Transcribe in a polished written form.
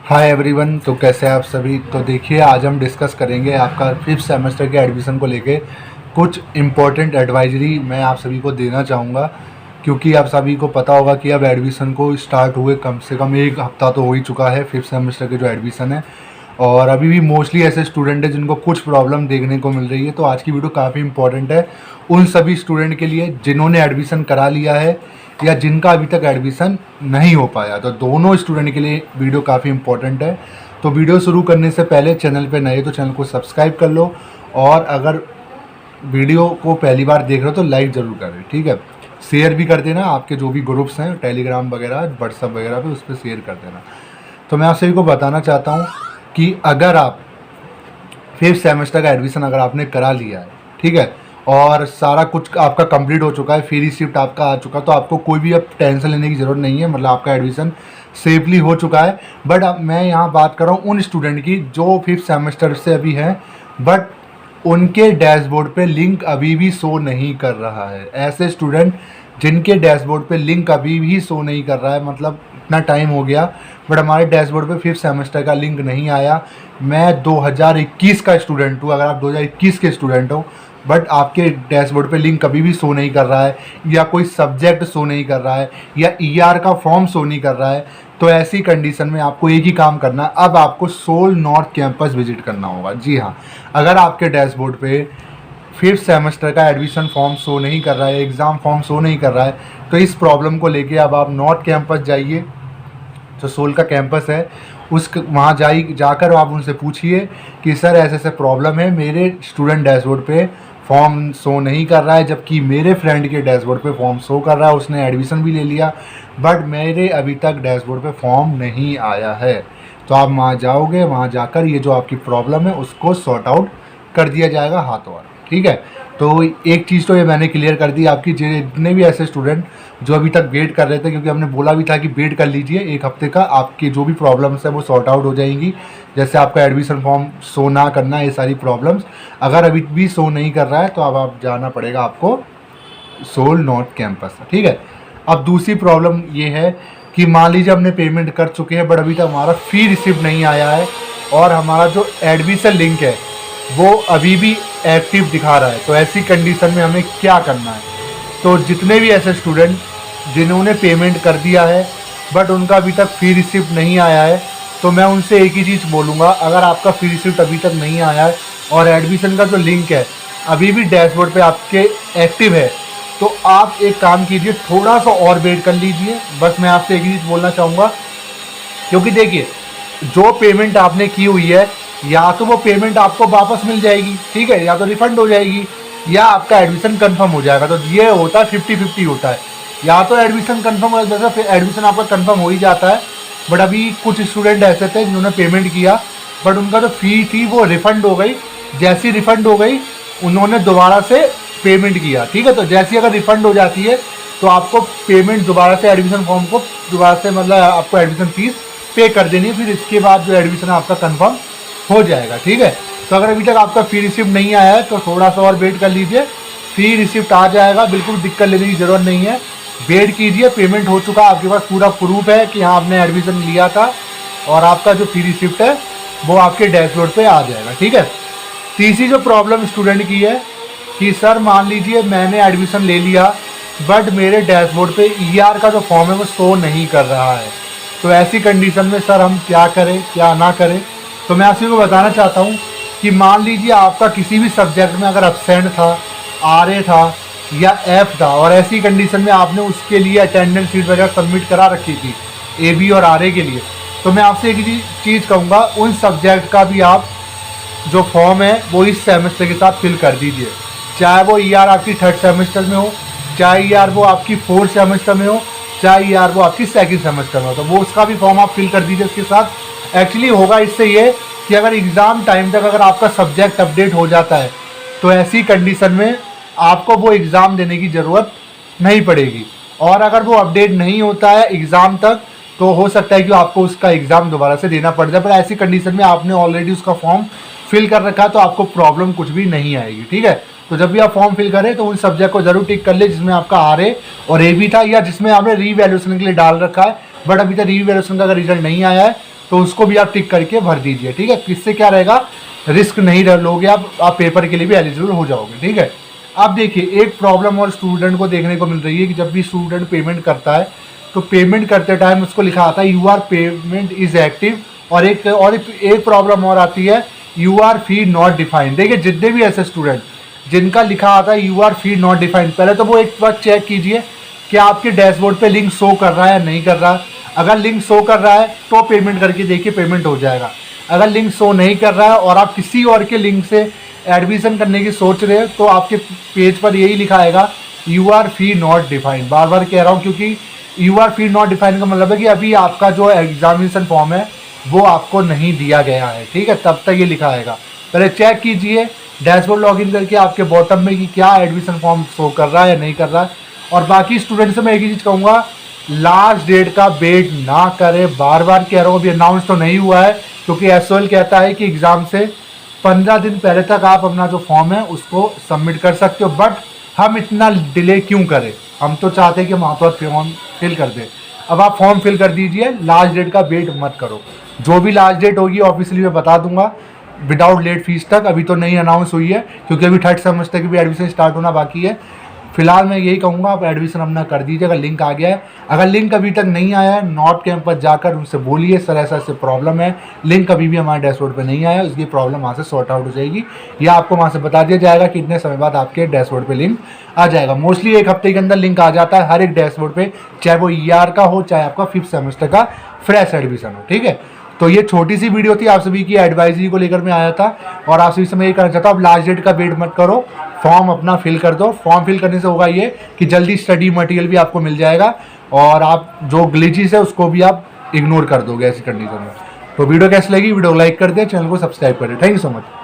Hi everyone. तो कैसे हैं आप सभी। तो देखिए, आज हम डिस्कस करेंगे आपका 5th सेमेस्टर के एडमिशन को लेके कुछ इम्पोर्टेंट एडवाइजरी मैं आप सभी को देना चाहूँगा, क्योंकि आप सभी को पता होगा कि अब एडमिशन को स्टार्ट हुए कम से कम एक हफ्ता तो हो ही चुका है 5th सेमेस्टर के जो एडमिशन है, और अभी भी मोस्टली ऐसे स्टूडेंट हैं जिनको कुछ प्रॉब्लम देखने को मिल रही है। तो आज की वीडियो काफ़ी इंपॉर्टेंट है उन सभी स्टूडेंट के लिए जिन्होंने एडमिशन करा लिया है या जिनका अभी तक एडमिशन नहीं हो पाया। तो दोनों स्टूडेंट के लिए वीडियो काफ़ी इंपॉर्टेंट है। तो वीडियो शुरू करने से पहले चैनल पे नए तो चैनल को सब्सक्राइब कर लो, और अगर वीडियो को पहली बार देख रहे हो तो लाइक ज़रूर करें, ठीक है। शेयर भी कर देना, आपके जो भी ग्रुप्स हैं टेलीग्राम वगैरह व्हाट्सअप वगैरह पे, उस पर शेयर कर देना। तो मैं आप सभी को बताना चाहता हूँ कि अगर आप 5th सेमेस्टर का एडमिशन अगर आपने करा लिया है, ठीक है, और सारा कुछ आपका कंप्लीट हो चुका है, फ्री रिसिप्ट आपका आ चुका, तो आपको कोई भी अब टेंशन लेने की ज़रूरत नहीं है। मतलब आपका एडमिशन सेफली हो चुका है। बट अब मैं यहाँ बात कर रहा हूँ उन स्टूडेंट की जो 5th सेमेस्टर से अभी हैं, बट उनके डैशबोर्ड पे लिंक अभी भी शो नहीं कर रहा है। ऐसे स्टूडेंट जिनके डैशबोर्ड पे लिंक अभी भी शो नहीं कर रहा है, मतलब इतना टाइम हो गया बट हमारे डैशबोर्ड पे 5th सेमेस्टर का लिंक नहीं आया। मैं 2021 का स्टूडेंट हूँ, अगर आप 2021 के स्टूडेंट हो बट आपके डैशबोर्ड पे लिंक कभी भी शो नहीं कर रहा है, या कोई सब्जेक्ट शो नहीं कर रहा है, या ईआर का फॉर्म शो नहीं कर रहा है, तो ऐसी कंडीशन में आपको एक ही काम करना है। अब आपको सोल नॉर्थ कैंपस विजिट करना होगा। जी हाँ, अगर आपके डैशबोर्ड पे 5th सेमेस्टर का एडमिशन फॉर्म शो नहीं कर रहा है, एग्ज़ाम फॉर्म शो नहीं कर रहा है, तो इस प्रॉब्लम को लेके अब आप नॉर्थ कैंपस जाइए, जो सोल का कैंपस है उस वहाँ जाकर आप उनसे पूछिए कि सर ऐसे ऐसे प्रॉब्लम है, मेरे स्टूडेंट डैशबोर्ड पे फॉर्म शो नहीं कर रहा है, जबकि मेरे फ्रेंड के डैशबोर्ड पे फॉर्म शो कर रहा है, उसने एडमिशन भी ले लिया, बट मेरे अभी तक डैशबोर्ड पे फॉर्म नहीं आया है। तो आप वहाँ जाओगे, वहाँ जाकर ये जो आपकी प्रॉब्लम है उसको सॉर्ट आउट कर दिया जाएगा हाथों हाथ, ठीक है। तो एक चीज़ तो ये मैंने क्लियर कर दी आपकी, जितने भी ऐसे स्टूडेंट जो अभी तक वेट कर रहे थे, क्योंकि हमने बोला भी था कि वेट कर लीजिए एक हफ्ते का, आपकी जो भी प्रॉब्लम्स है वो सॉर्ट आउट हो जाएंगी। जैसे आपका एडमिशन फॉर्म शो ना करना, ये सारी प्रॉब्लम्स अगर अभी भी शो नहीं कर रहा है तो अब आप जाना पड़ेगा आपको सोल नॉर्थ कैंपस, ठीक है। अब दूसरी प्रॉब्लम ये है कि मान लीजिए हमने पेमेंट कर चुके हैं बट अभी तक हमारा फी रिसिप्ट नहीं आया है, और हमारा जो एडमिशन लिंक है वो अभी भी एक्टिव दिखा रहा है। तो ऐसी कंडीशन में हमें क्या करना है। तो जितने भी ऐसे स्टूडेंट जिन्होंने पेमेंट कर दिया है बट उनका अभी तक फी रिसिप्ट नहीं आया है, तो मैं उनसे एक ही चीज़ बोलूँगा, अगर आपका फी रिसिप्ट अभी तक नहीं आया है और एडमिशन का जो लिंक है अभी भी डैशबोर्ड पे आपके एक्टिव है, तो आप एक काम कीजिए, थोड़ा सा और वेट कर लीजिए। बस मैं आपसे एक ही चीज़ बोलना चाहूँगा, क्योंकि देखिए जो पेमेंट आपने की हुई है या तो वो पेमेंट आपको वापस मिल जाएगी, ठीक है, या तो रिफंड हो जाएगी, या आपका एडमिशन कंफर्म हो जाएगा। तो ये होता है 50-50 होता है, या तो एडमिशन कंफर्म हो जाता है, फिर एडमिशन आपका कंफर्म हो ही जाता है। बट अभी कुछ स्टूडेंट ऐसे थे जिन्होंने पेमेंट किया बट उनका जो फ़ी थी वो रिफ़ंड हो गई। जैसी रिफ़ंड हो गई उन्होंने दोबारा से पेमेंट किया, ठीक है। तो जैसी अगर रिफ़ंड हो जाती है तो आपको पेमेंट दोबारा से एडमिशन फॉर्म को दोबारा से, मतलब आपको एडमिशन फ़ीस पे कर देनी है, फिर इसके बाद जो एडमिशन आपका कंफर्म हो जाएगा, ठीक है। तो अगर अभी तक आपका फ़ी रिसिप्ट नहीं आया है तो थोड़ा सा और वेट कर लीजिए, फ़ी रिसिप्ट आ जाएगा, बिल्कुल दिक्कत लेने की ज़रूरत नहीं है। वेट कीजिए, पेमेंट हो चुका, आपके पास पूरा प्रूफ है कि हाँ आपने एडमिशन लिया था, और आपका जो फ़ी रिसिप्ट है वो आपके डैशबोर्ड पे आ जाएगा, ठीक है। तीसरी जो प्रॉब्लम स्टूडेंट की है कि सर मान लीजिए मैंने एडमिशन ले लिया बट मेरे डैशबोर्ड पे ईआर का जो फॉर्म है वो शो नहीं कर रहा है, तो ऐसी कंडीशन में सर हम क्या करें क्या ना करें। तो मैं आप सभी को बताना चाहता हूँ कि मान लीजिए आपका किसी भी सब्जेक्ट में अगर एब्सेंट था, आरए था या एफ था, और ऐसी कंडीशन में आपने उसके लिए अटेंडेंस शीट वगैरह सबमिट करा रखी थी एबी और आरए के लिए, तो मैं आपसे एक ही चीज़ कहूँगा, उन सब्जेक्ट का भी आप जो फॉर्म है वो इस सेमेस्टर के साथ फिल कर दीजिए। चाहे वो ईआर आपकी 3rd सेमेस्टर में हो, चाहे ईआर वो आपकी 4th सेमेस्टर में हो, चाहे ईआर वो आपकी 2nd सेमेस्टर में हो, तो वो उसका भी फॉर्म आप फिल कर दीजिए इसके साथ। एक्चुअली होगा इससे ये कि अगर एग्ज़ाम टाइम तक अगर आपका सब्जेक्ट अपडेट हो जाता है तो ऐसी कंडीशन में आपको वो एग्ज़ाम देने की ज़रूरत नहीं पड़ेगी, और अगर वो अपडेट नहीं होता है एग्ज़ाम तक तो हो सकता है कि आपको उसका एग्ज़ाम दोबारा से देना पड़ जाए। पर ऐसी कंडीशन में आपने ऑलरेडी उसका फॉर्म फिल कर रखा है तो आपको प्रॉब्लम कुछ भी नहीं आएगी, ठीक है। तो जब भी आप फॉर्म फिल करें तो उन सब्जेक्ट को जरूर टिक कर ले जिसमें आपका आरए और एबी था, या जिसमें आपने रीवैल्यूएशन के लिए डाल रखा है बट अभी तक रीवैल्यूएशन का अगर रिजल्ट नहीं आया है तो उसको भी आप टिक करके भर दीजिए, ठीक है। इससे क्या रहेगा, रिस्क नहीं लोगे आप पेपर के लिए भी एलिजिबल हो जाओगे, ठीक है। अब देखिए एक प्रॉब्लम और स्टूडेंट को देखने को मिल रही है कि जब भी स्टूडेंट पेमेंट करता है तो पेमेंट करते टाइम उसको लिखा आता है your payment is active, और एक प्रॉब्लम और आती है you are fee not defined. देखिए जितने भी ऐसे स्टूडेंट जिनका लिखा आता है you are fee not defined, पहले तो वो एक बार चेक कीजिए कि आपके डैशबोर्ड पे लिंक शो कर रहा है या नहीं कर रहा। अगर लिंक शो कर रहा है तो पेमेंट करके देखिए, पेमेंट हो जाएगा। अगर लिंक शो नहीं कर रहा है और आप किसी और के लिंक से एडमिशन करने की सोच रहे हैं तो आपके पेज पर यही लिखा आएगा you are fee not defined. बार बार कह रहा हूँ क्योंकि you are fee not defined का मतलब है कि अभी आपका जो एग्जामिनेशन फॉर्म है वो आपको नहीं दिया गया है, ठीक है। तब तक ये लिखा आएगा, पहले चेक कीजिए डैशबोर्ड लॉगिन करके आपके बॉटम में कि क्या एडमिशन फॉर्म शो कर रहा है या नहीं कर रहा है। और बाकी स्टूडेंट से मैं एक ही चीज़ कहूँगा, लास्ट डेट का वेट ना करें। बार बार कह रहा हूँ, अभी अनाउंस तो नहीं हुआ है क्योंकि एसओएल कहता है कि एग्ज़ाम से 15 दिन पहले तक आप अपना जो फॉर्म है उसको सबमिट कर सकते हो। बट हम इतना डिले क्यों करें, हम तो चाहते हैं कि हम वहाँ पर फॉर्म फिल कर दें। अब आप फॉर्म फिल कर दीजिए, लास्ट डेट का वेट मत करो। जो भी लास्ट डेट होगी ऑफिशियली मैं बता दूंगा विदाउट लेट फीस तक। अभी तो नहीं अनाउंस हुई है क्योंकि अभी थर्ड सेमेस्टर की भी एडमिशन स्टार्ट होना बाकी है। फिलहाल मैं यही कहूँगा आप एडमिशन अपना कर दीजिए। अगर लिंक आ गया है, अगर लिंक अभी तक नहीं आया है नॉर्थ कैंपस जाकर उनसे बोलिए सर ऐसा ऐसे प्रॉब्लम है, लिंक अभी भी हमारे डैशबोर्ड पे नहीं आया, उसकी प्रॉब्लम वहाँ से सॉर्ट आउट हो जाएगी या आपको वहाँ से बता दिया जाएगा कि इतने समय बाद आपके डैशबोर्ड पे लिंक आ जाएगा। मोस्टली एक हफ्ते के अंदर लिंक आ जाता है हर एक डैशबोर्ड पे, चाहे वो ईआर का हो चाहे आपका 5th सेमेस्टर का फ्रेश एडमिशन हो, ठीक है। तो ये छोटी सी वीडियो थी आप सभी की एडवाइजरी को लेकर मैं आया था और आप सभी से मैं ये कहना चाहता हूँ, अब लास्ट डेट का वेट मत करो, फॉर्म अपना फिल कर दो। फॉर्म फिल करने से होगा ये कि जल्दी स्टडी मटेरियल भी आपको मिल जाएगा और आप जो ग्लिचेस है उसको भी आप इग्नोर कर दोगे ऐसी कंडीशन में। तो वीडियो कैसी लगी, वीडियो लाइक कर दे, चैनल को सब्सक्राइब कर दे। Thank you so much.